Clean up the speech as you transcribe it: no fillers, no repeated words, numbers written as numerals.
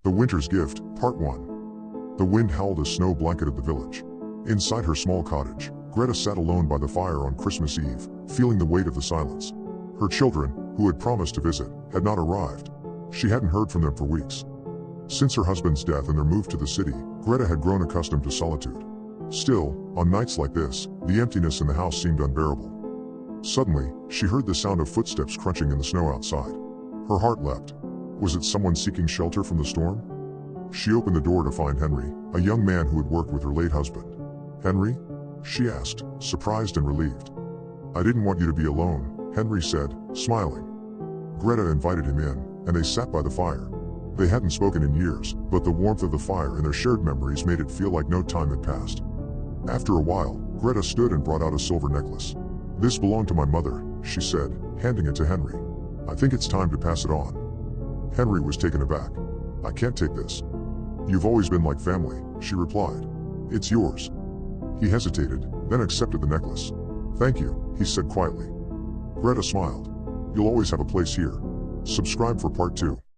The Winter's Gift, Part 1. The wind howled as snow blanketed the village. Inside her small cottage, Greta sat alone by the fire on Christmas Eve, feeling the weight of the silence. Her children, who had promised to visit, had not arrived. She hadn't heard from them for weeks. Since her husband's death and their move to the city, Greta had grown accustomed to solitude. Still, on nights like this, the emptiness in the house seemed unbearable. Suddenly, she heard the sound of footsteps crunching in the snow outside. Her heart leapt. Was it someone seeking shelter from the storm? She opened the door to find Henry, a young man who had worked with her late husband. "Henry?" she asked, surprised and relieved. "I didn't want you to be alone," Henry said, smiling. Greta invited him in, and they sat by the fire. They hadn't spoken in years, but the warmth of the fire and their shared memories made it feel like no time had passed. After a while, Greta stood and brought out a silver necklace. "This belonged to my mother," she said, handing it to Henry. "I think it's time to pass it on." Henry was taken aback. "I can't take this." "You've always been like family," she replied. "It's yours." He hesitated, then accepted the necklace. "Thank you," he said quietly. Greta smiled. "You'll always have a place here." Subscribe for Part 2.